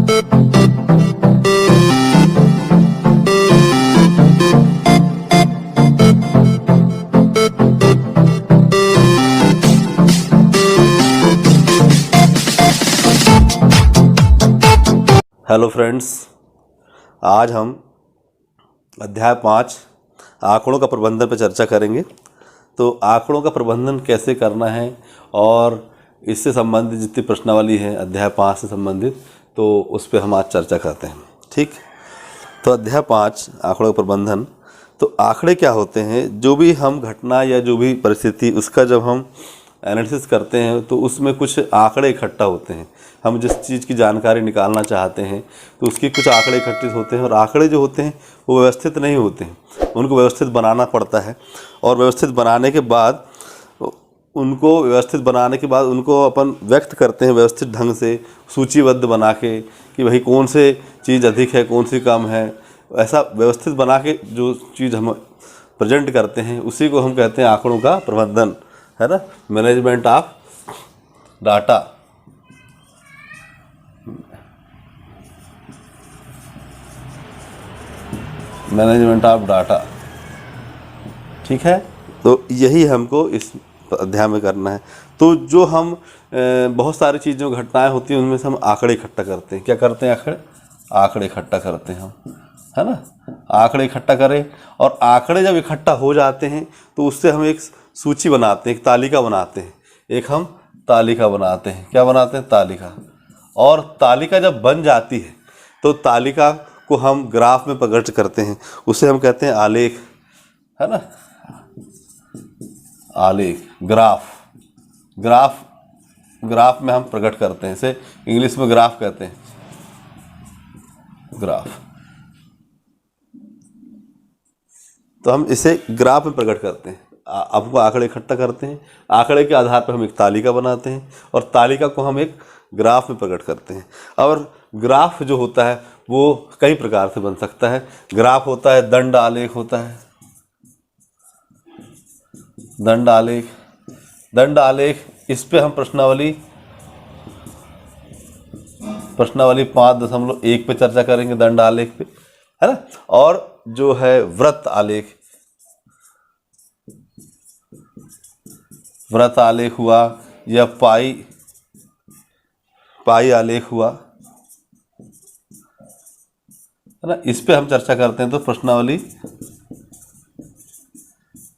Hello friends, आज हम अध्याय 5 आंकड़ों का प्रबंधन पर चर्चा करेंगे। तो आंकड़ों का प्रबंधन कैसे करना है और इससे संबंधित जितनी प्रश्नावली है अध्याय 5 से संबंधित, तो उस पर हम आज चर्चा करते हैं। ठीक, तो अध्याय 5 आंकड़ों का प्रबंधन। तो आंकड़े क्या होते हैं? जो भी हम घटना या जो भी परिस्थिति उसका जब हम एनालिसिस करते हैं तो उसमें कुछ आंकड़े इकट्ठा होते हैं। हम जिस चीज़ की जानकारी निकालना चाहते हैं तो उसकी कुछ आंकड़े इकट्ठित होते हैं, और आंकड़े जो होते हैं वो व्यवस्थित नहीं होते हैं, उनको व्यवस्थित बनाना पड़ता है। और व्यवस्थित बनाने के बाद उनको अपन व्यक्त करते हैं व्यवस्थित ढंग से, सूचीबद्ध बना के कि भाई कौन से चीज़ अधिक है, कौन सी कम है। ऐसा व्यवस्थित बना के जो चीज़ हम प्रेजेंट करते हैं उसी को हम कहते हैं आंकड़ों का प्रबंधन, है ना। Management of data. Management of data, ठीक है। तो यही हमको इस अध्याय में करना है। तो जो हम बहुत सारी चीज़ों घटनाएं होती हैं उनमें से हम आंकड़े इकट्ठा करते हैं। क्या करते हैं? आंकड़े इकट्ठा करते हैं हम, है ना। आंकड़े इकट्ठा करें, और आंकड़े जब इकट्ठा हो जाते हैं तो उससे हम एक सूची बनाते हैं, एक तालिका बनाते हैं। एक हम तालिका बनाते हैं। क्या बनाते हैं? तालिका। और तालिका जब बन जाती है तो तालिका को हम ग्राफ में प्रकट करते हैं, उसे हम कहते हैं आलेख, है ना। आलेख, ग्राफ में हम प्रकट करते हैं। इसे इंग्लिश में ग्राफ कहते हैं, ग्राफ। तो हम इसे ग्राफ में प्रकट करते हैं। आपको आंकड़े इकट्ठा करते हैं, आंकड़े के आधार पर हम एक तालिका बनाते हैं, और तालिका को हम एक ग्राफ में प्रकट करते हैं। और ग्राफ जो होता है वो कई प्रकार से बन सकता है। ग्राफ होता है, दंड आलेख होता है, दंड आलेख। इस पे हम प्रश्नावली 5.1 पे चर्चा करेंगे, दंड आलेख पे, है ना। और जो है वृत्त आलेख हुआ, या पाई आलेख हुआ, है ना। इस पे हम चर्चा करते हैं तो प्रश्नावली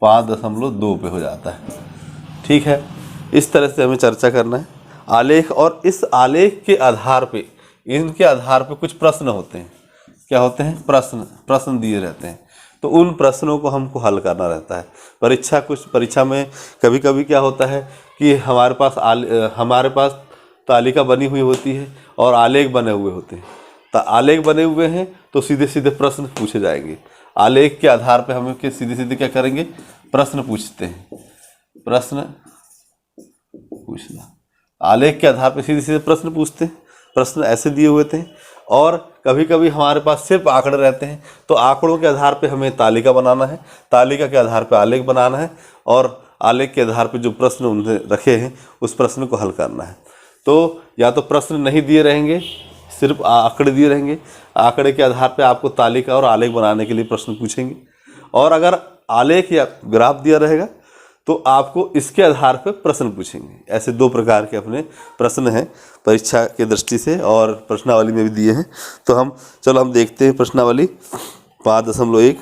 5.2 पे हो जाता है। ठीक है, इस तरह से हमें चर्चा करना है आलेख। और इस आलेख के आधार पे, इनके आधार पे कुछ प्रश्न होते हैं। क्या होते हैं? प्रश्न दिए रहते हैं। तो उन प्रश्नों को हमको हल करना रहता है। परीक्षा में कभी कभी क्या होता है कि हमारे पास तालिका बनी हुई होती है और आलेख बने हुए होते हैं। तो आलेख बने हुए हैं तो सीधे सीधे प्रश्न पूछे जाएंगे। आलेख के आधार पर हम सीधे सीधे क्या करेंगे? प्रश्न पूछते हैं। प्रश्न पूछना, आलेख के आधार पर सीधे सीधे प्रश्न पूछते हैं। प्रश्न ऐसे दिए हुए थे। और कभी कभी हमारे पास सिर्फ आंकड़े रहते हैं, तो आंकड़ों के आधार पे हमें तालिका बनाना है, तालिका के आधार पे आलेख बनाना है, और आलेख के आधार पे जो प्रश्न उन्होंने रखे हैं उस प्रश्न को हल करना है। तो या तो प्रश्न नहीं दिए रहेंगे, सिर्फ आंकड़े दिए रहेंगे। आंकड़े के आधार पे आपको तालिका और आलेख बनाने के लिए प्रश्न पूछेंगे। और अगर आलेख या ग्राफ दिया रहेगा तो आपको इसके आधार पर प्रश्न पूछेंगे। ऐसे 2 प्रकार के अपने प्रश्न हैं परीक्षा के दृष्टि से, और प्रश्नावली में भी दिए हैं। तो हम देखते हैं प्रश्नावली 5.1।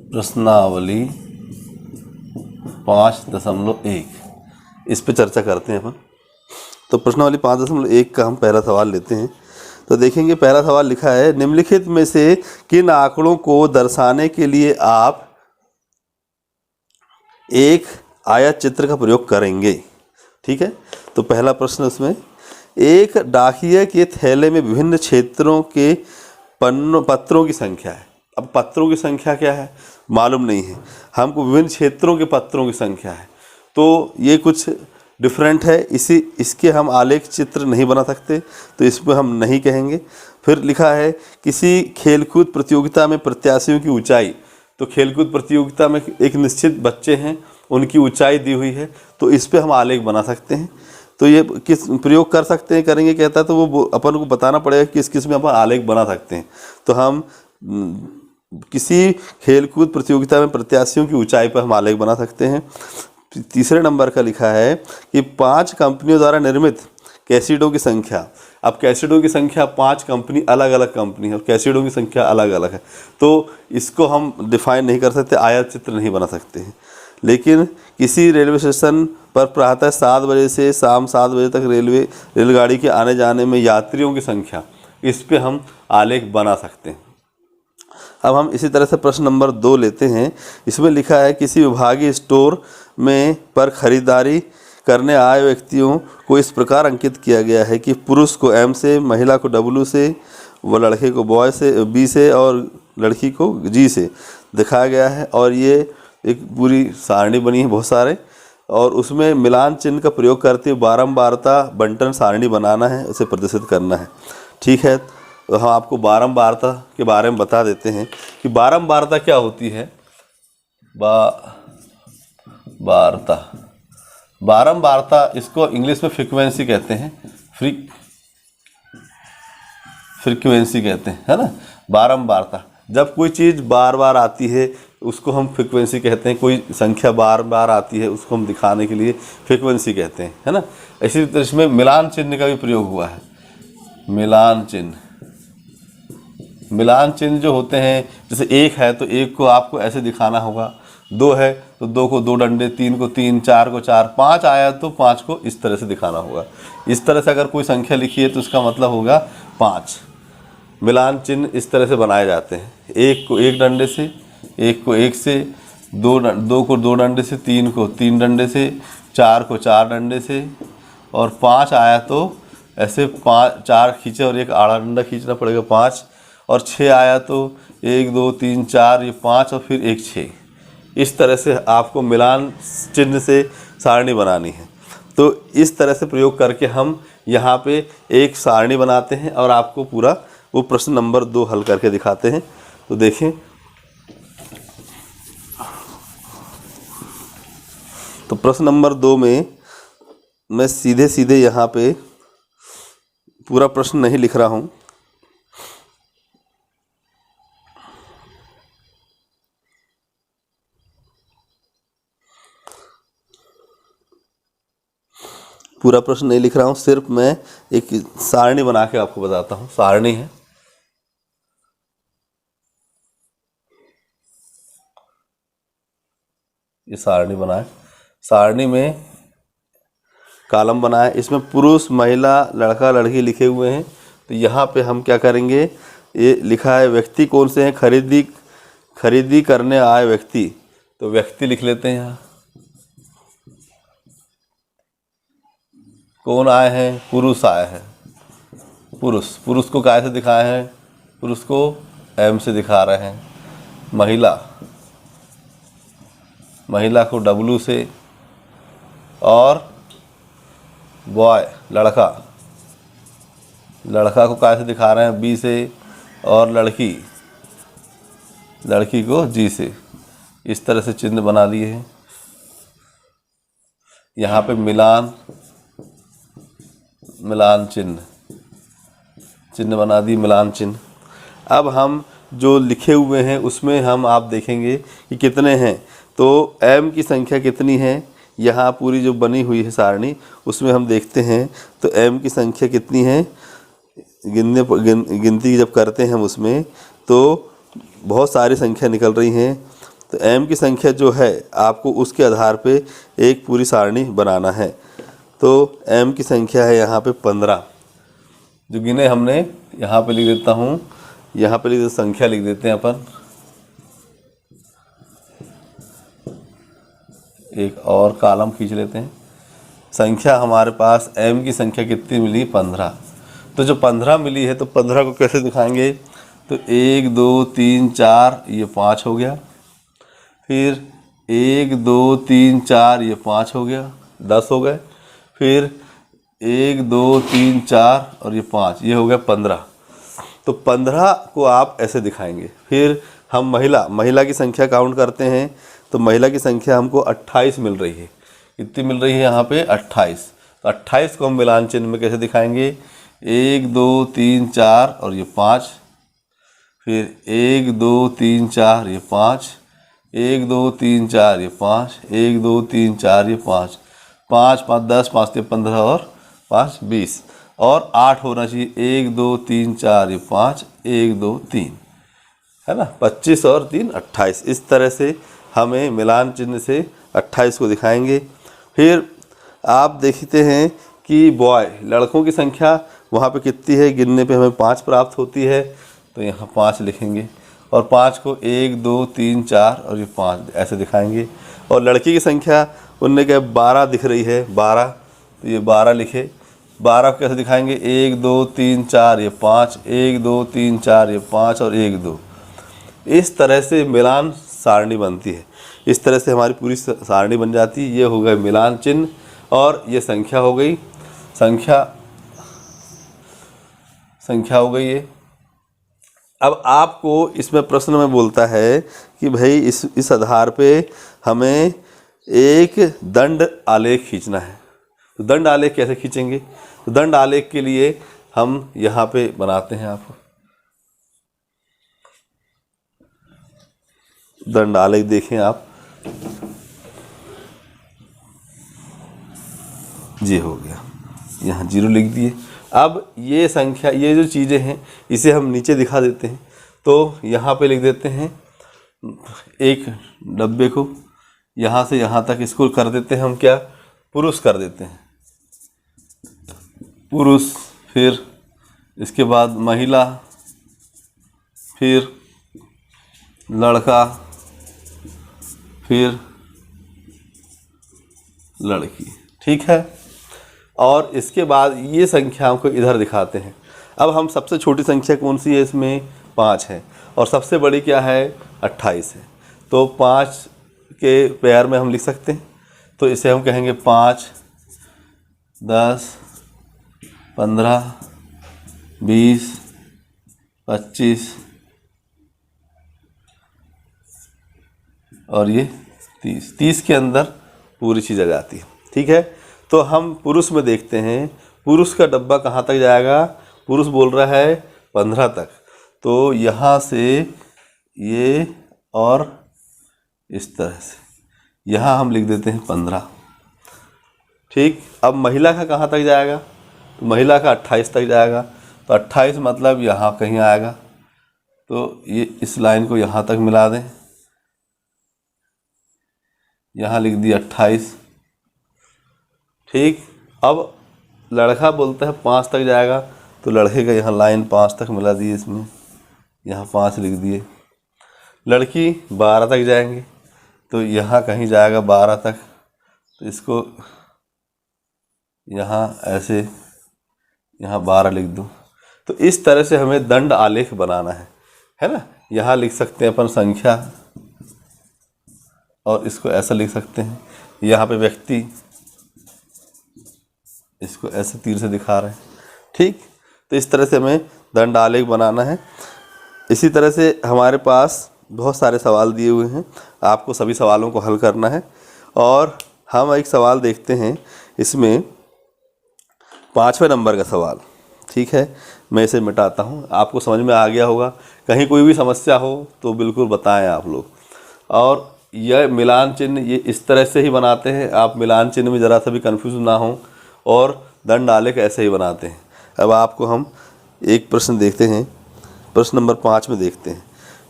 प्रश्नावली 5.1 इस पे चर्चा करते हैं अपन। तो प्रश्नावली 5.1 का हम पहला सवाल लेते हैं। तो देखेंगे, पहला सवाल लिखा है, निम्नलिखित में से किन आंकड़ों को दर्शाने के लिए आप एक आयत चित्र का प्रयोग करेंगे? ठीक है, तो पहला प्रश्न उसमें, एक डाकिये के थैले में विभिन्न क्षेत्रों के पत्रों की संख्या है। अब पत्रों की संख्या क्या है मालूम नहीं है हमको, विभिन्न क्षेत्रों के पत्रों की संख्या है, तो ये कुछ डिफरेंट है, इसके हम आलेख चित्र नहीं बना सकते, तो इसमें हम नहीं कहेंगे। फिर लिखा है किसी खेलकूद प्रतियोगिता में प्रत्याशियों की ऊंचाई, तो खेलकूद प्रतियोगिता में एक निश्चित बच्चे हैं, उनकी ऊंचाई दी हुई है, तो इस पे हम आलेख बना सकते हैं। तो ये किस प्रयोग कर सकते हैं, करेंगे कहता है, तो वो अपन को बताना पड़ेगा कि किस किस में अपन आलेख बना सकते हैं। तो हम किसी खेलकूद प्रतियोगिता में प्रत्याशियों की ऊंचाई पर हम आलेख बना सकते हैं। तीसरे नंबर का लिखा है कि 5 कंपनियों द्वारा निर्मित कैसेटों की संख्या। अब कैसेटों की संख्या 5 कंपनी, अलग अलग कंपनी है और कैसेटों की संख्या अलग अलग है, तो इसको हम डिफाइन नहीं कर सकते, आयत चित्र नहीं बना सकते हैं। लेकिन किसी रेलवे स्टेशन पर प्रातः 7 बजे से शाम 7 बजे तक रेलगाड़ी के आने जाने में यात्रियों की संख्या, इस पे हम आलेख बना सकते हैं। अब हम इसी तरह से प्रश्न नंबर 2 लेते हैं। इसमें लिखा है किसी विभागीय स्टोर में पर खरीदारी करने आए व्यक्तियों को इस प्रकार अंकित किया गया है कि पुरुष को M से, महिला को W से, व लड़के को बॉय से B से और लड़की को G से दिखाया गया है। और ये एक पूरी सारणी बनी है बहुत सारे, और उसमें मिलान चिन्ह का प्रयोग करते हुए बारंबारता बंटन सारणी बनाना है, उसे प्रदर्शित करना है। ठीक है, तो हम आपको बारंबारता के बारे में बता देते हैं कि बारंबारता क्या होती है। बारंबारता इसको इंग्लिश में फ्रीक्वेंसी कहते हैं, फ्रीक्वेंसी कहते हैं, है ना। बारंबारता, जब कोई चीज़ बार बार आती है उसको हम फ्रीक्वेंसी कहते हैं, कोई संख्या बार बार आती है उसको हम दिखाने के लिए फ्रीक्वेंसी कहते हैं, है ना। इसी तरह इसमें मिलान चिन्ह का भी प्रयोग हुआ है। मिलान चिन्ह जो होते हैं, जैसे 1 है तो 1 को आपको ऐसे दिखाना होगा, 2 है तो 2 को 2 डंडे, 3 को 3, 4 को 4, 5 आया तो 5 को इस तरह से दिखाना होगा। इस तरह से अगर कोई संख्या लिखी है तो उसका मतलब होगा 5। मिलान चिन्ह इस तरह से बनाए जाते हैं, 1 को 1 डंडे से, 1 को 1 से, 2 को 2 डंडे से, 3 को 3 डंडे से, 4 को 4 डंडे से, और 5 आया तो ऐसे 4 खींचे और एक आड़ा डंडा खींचना पड़ेगा 5, और 6 आया तो 1 2 3 4, ये 5 और फिर 1 6। इस तरह से आपको मिलान चिन्ह से सारणी बनानी है। तो इस तरह से प्रयोग करके हम यहाँ पे एक सारणी बनाते हैं और आपको पूरा वो प्रश्न नंबर 2 हल करके दिखाते हैं। तो देखें, तो प्रश्न नंबर 2 में मैं सीधे सीधे यहाँ पे पूरा प्रश्न नहीं लिख रहा हूँ, पूरा प्रश्न नहीं लिख रहा हूँ, सिर्फ मैं एक सारणी बना के आपको बताता हूँ। सारणी है, ये सारणी बनाए, सारणी में कॉलम बनाए, इसमें पुरुष, महिला, लड़का, लड़की लिखे हुए हैं। तो यहाँ पे हम क्या करेंगे, ये लिखा है व्यक्ति कौन से हैं, खरीदी करने आए व्यक्ति, तो व्यक्ति लिख लेते हैं। यहाँ कौन आए हैं, पुरुष आए हैं, पुरुष को कैसे दिखाए हैं, पुरुष को M से दिखा रहे हैं। महिला को W से, और बॉय लड़का को कैसे दिखा रहे हैं, B से, और लड़की को G से। इस तरह से चिन्ह बना दिए हैं। यहाँ पे मिलान चिन्ह बना दी, मिलान चिन्ह। अब हम जो लिखे हुए हैं उसमें हम आप देखेंगे कि कितने हैं, तो M की संख्या कितनी है, यहाँ पूरी जो बनी हुई है सारणी उसमें हम देखते हैं तो M की संख्या कितनी है, गिनती जब करते हैं हम उसमें तो बहुत सारी संख्या निकल रही हैं। तो M की संख्या जो है आपको उसके आधार पे एक पूरी सारणी बनाना है। तो M की संख्या है यहाँ पे 15, जो गिने हमने यहाँ पे लिख देता हूँ, यहाँ पे लिख देते संख्या लिख देते हैं अपन। एक और कॉलम खींच लेते हैं। संख्या हमारे पास M की संख्या कितनी मिली, 15। तो जो 15 मिली है तो 15 को कैसे दिखाएंगे, तो 1 2 3 4 ये 5 हो गया। फिर 1 2 3 4 ये 5 हो गया, 10 हो गए। फिर 1 2 3 4 और ये 5, ये हो गया 15। तो 15 को आप ऐसे दिखाएंगे। फिर हम महिला की संख्या काउंट करते हैं, तो महिला की संख्या हमको 28 मिल रही है। कितनी मिल रही है यहाँ पे? 28। तो 28 को हम मिलान चिन्ह में कैसे दिखाएंगे? 1 2 3 4 और ये 5। फिर 1 2 3 4 ये 5, 1 2 3 4 ये 5, 1 2 3 4 ये 5, 5 5 10, 5 से 15 और 5 20 और 8 होना चाहिए। 1 2 3 4 ये 5, 1 2 3, है ना? 25 और 3 28। इस तरह से हमें मिलान चिन्ह से 28 को दिखाएंगे। फिर आप देखते हैं कि लड़कों की संख्या वहाँ पे कितनी है, गिनने पे हमें 5 प्राप्त होती है, तो यहाँ 5 लिखेंगे और 5 को 1 2 3 4 और ये 5 ऐसे दिखाएंगे। और लड़की की संख्या उनने क्या 12 दिख रही है, 12, तो ये 12 लिखे। 12 को कैसे दिखाएंगे? 1 2 3 4 ये 5, 1 2 3 4 ये 5 और 1 2। इस तरह से मिलान सारणी बनती है। इस तरह से हमारी पूरी सारणी बन जाती है। ये हो गए मिलान चिन्ह और ये संख्या हो गई, संख्या हो गई ये। अब आपको इसमें प्रश्न में बोलता है कि भाई इस आधार पे हमें एक दंड आलेख खींचना है। तो दंड आलेख कैसे खींचेंगे? तो दंड आलेख के लिए हम यहाँ पे बनाते हैं। आप दंड आलेख देखें आप, जी हो गया, यहाँ 0 लिख दिए। अब ये संख्या, ये जो चीज़ें हैं इसे हम नीचे दिखा देते हैं। तो यहाँ पे लिख देते हैं एक डब्बे को, यहाँ से यहाँ तक इसको कर देते हैं हम क्या, पुरुष कर देते हैं, पुरुष। फिर इसके बाद महिला, फिर लड़का, फिर लड़की, ठीक है। और इसके बाद ये संख्याओं को इधर दिखाते हैं। अब हम सबसे छोटी संख्या कौन सी है इसमें? 5 है और सबसे बड़ी क्या है? 28 है। तो 5 के पेयर में हम लिख सकते हैं। तो इसे हम कहेंगे 5 10 15 20 25 और ये 30 के अंदर पूरी चीज़ आ जाती है, ठीक है। तो हम पुरुष में देखते हैं, पुरुष का डब्बा कहाँ तक जाएगा? पुरुष बोल रहा है 15 तक। तो यहाँ से ये और इस तरह से यहाँ हम लिख देते हैं 15, ठीक। अब महिला का कहाँ तक जाएगा? तो महिला का 28 तक जाएगा। तो 28 मतलब यहाँ कहीं आएगा। तो ये इस लाइन को यहाँ तक मिला दें, यहाँ लिख दिया 28, ठीक। अब लड़का बोलता है 5 तक जाएगा। तो लड़के का यहाँ लाइन 5 तक मिला दी, इसमें यहाँ 5 लिख दिए। लड़की 12 तक जाएंगे, तो यहाँ कहीं जाएगा 12 तक। तो इसको यहाँ ऐसे, यहाँ 12 लिख दो। तो इस तरह से हमें दंड आलेख बनाना है ना। यहाँ लिख सकते हैं अपन संख्या, और इसको ऐसा लिख सकते हैं। यहाँ पे व्यक्ति, इसको ऐसे तीर से दिखा रहे हैं, ठीक। तो इस तरह से हमें दंड आलेख बनाना है। इसी तरह से हमारे पास बहुत सारे सवाल दिए हुए हैं, आपको सभी सवालों को हल करना है। और हम एक सवाल देखते हैं, इसमें 5वें नंबर का सवाल, ठीक है। मैं इसे मिटाता हूँ, आपको समझ में आ गया होगा। कहीं कोई भी समस्या हो तो बिल्कुल बताएं आप लोग। और यह मिलान चिन्ह ये इस तरह से ही बनाते हैं, आप मिलान चिन्ह में ज़रा सा भी कन्फ्यूज ना हो। और दंड आलेख ऐसे ही बनाते हैं। अब आपको हम एक प्रश्न देखते हैं, प्रश्न नंबर 5 में देखते हैं,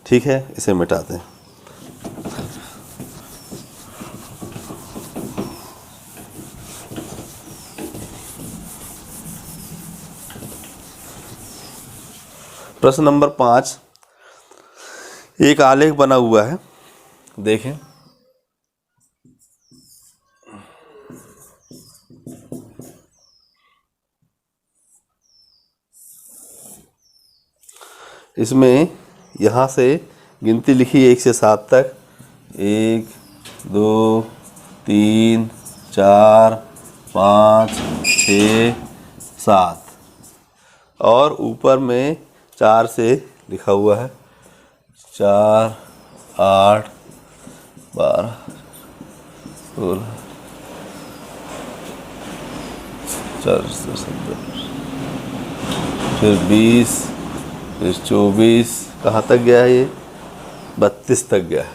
ठीक है। इसे मिटाते हैं। प्रश्न नंबर 5, एक आलेख बना हुआ है, देखें। इसमें यहाँ से गिनती लिखी 1 से 7 तक, 1 2 3 4 5 6 7, और ऊपर में 4 से लिखा हुआ है, 4 8 12 16 फिर 20, फिर 24, कहाँ तक गया है ये, 32 तक गया है,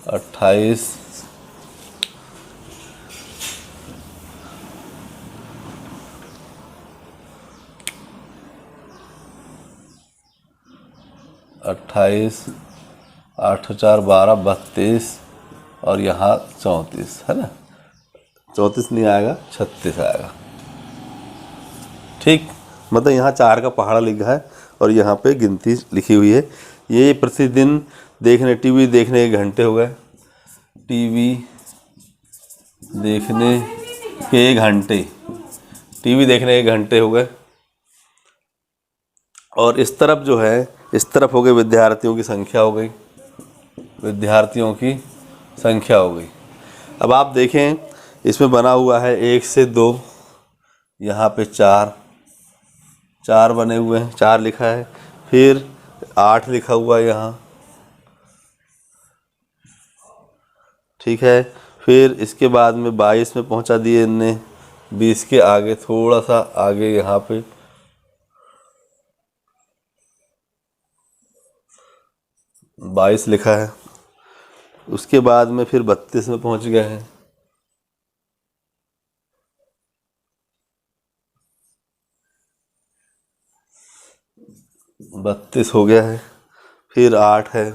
28, 8 4 12 32, और यहाँ 34 है ना, 34 नहीं आएगा, 36 आएगा। ठीक, मतलब यहाँ 4 का पहाड़ा लिखा है और यहाँ पे गिनती लिखी हुई है। ये प्रतिदिन देखने, टीवी देखने के घंटे हो गए, टीवी देखने के घंटे, टीवी देखने के घंटे हो गए। और इस तरफ जो है, इस तरफ हो गई विद्यार्थियों की संख्या हो गई, विद्यार्थियों की संख्या हो गई। अब आप देखें, इसमें बना हुआ है 1 से 2, यहाँ पे 4 बने हुए हैं, 4 लिखा है, फिर 8 लिखा हुआ है यहाँ, ठीक है। फिर इसके बाद में 22 में पहुँचा दिए इनने, 20 के आगे थोड़ा सा आगे यहाँ पे 22 लिखा है। उसके बाद में फिर 32 में पहुँच गए हैं, 32 हो गया है, फिर 8 है,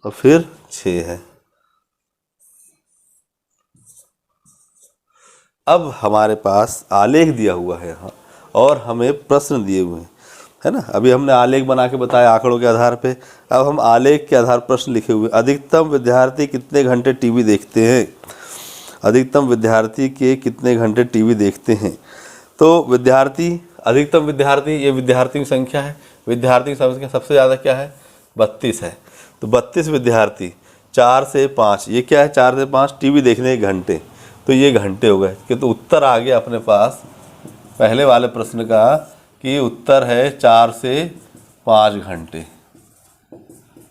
और फिर 6 है। अब हमारे पास आलेख दिया हुआ है यहाँ, और हमें प्रश्न दिए हुए हैं, है ना। अभी हमने आलेख बना के बताया आंकड़ों के आधार पे, अब हम आलेख के आधार पर प्रश्न लिखे हुए। अधिकतम विद्यार्थी कितने घंटे टीवी देखते हैं, अधिकतम विद्यार्थी के कितने घंटे टीवी देखते हैं। तो विद्यार्थी, अधिकतम विद्यार्थी, ये विद्यार्थी की संख्या है, विद्यार्थी की संख्या सबसे ज़्यादा क्या है, 32 है। तो 32 विद्यार्थी, 4 से 5, ये क्या है, 4 से 5 टीवी देखने के घंटे, तो ये घंटे हो गए। कि तो उत्तर आ गया अपने पास पहले वाले प्रश्न का, कि उत्तर है 4 से 5 घंटे।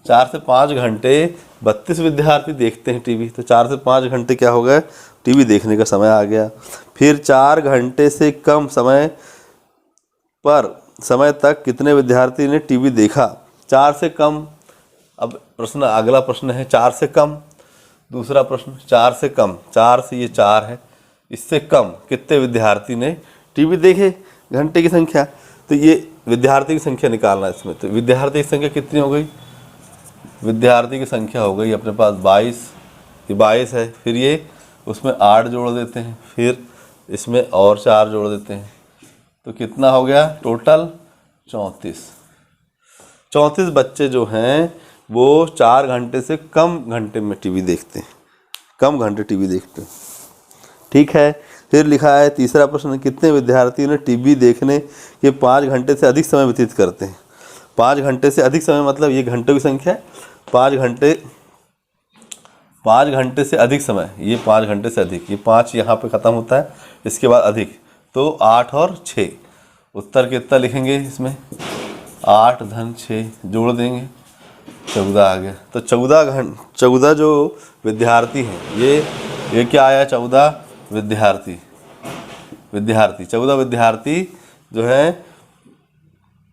4 से 5 घंटे 32 विद्यार्थी देखते हैं टीवी, तो 4 से 5 घंटे क्या हो गए, टीवी देखने का समय आ गया। फिर 4 घंटे से कम समय तक कितने विद्यार्थी ने टीवी देखा। 4 से कम, अब प्रश्न, अगला प्रश्न है 4 से कम, दूसरा प्रश्न 4 से कम, 4 से ये 4 है, इससे कम कितने विद्यार्थी ने टीवी देखे, घंटे की संख्या। तो ये विद्यार्थी की संख्या निकालना है इसमें। तो विद्यार्थी की संख्या कितनी हो गई, विद्यार्थी की संख्या हो गई अपने पास 22, ये 22 है, फिर ये उसमें 8 जोड़ देते हैं, फिर इसमें और 4 जोड़ देते हैं, तो कितना हो गया टोटल 34 बच्चे जो हैं वो 4 घंटे से कम घंटे में टीवी देखते हैं, कम घंटे टीवी देखते हैं, ठीक है। फिर लिखा है तीसरा प्रश्न, कितने विद्यार्थी ने टीवी देखने के 5 घंटे से अधिक समय व्यतीत करते हैं। 5 घंटे से अधिक समय मतलब ये घंटों की संख्या है, 5 घंटे से अधिक समय, ये 5 घंटे से अधिक, ये 5 यहाँ पे ख़त्म होता है, इसके बाद अधिक, तो 8 और 6, उत्तर कितना लिखेंगे इसमें, 8 धन 6 जोड़ देंगे, 14 आ गया। तो 14 जो विद्यार्थी हैं, ये क्या आया, 14 विद्यार्थी 14 विद्यार्थी जो है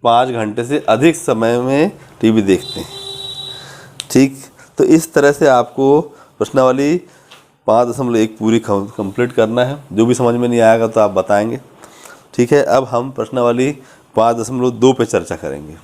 5 घंटे से अधिक समय में टीवी देखते हैं, ठीक। तो इस तरह से आपको प्रश्नावली 5.1 पूरी कंप्लीट करना है। जो भी समझ में नहीं आएगा तो आप बताएंगे, ठीक है। अब हम प्रश्नावली 5.2 पे चर्चा करेंगे।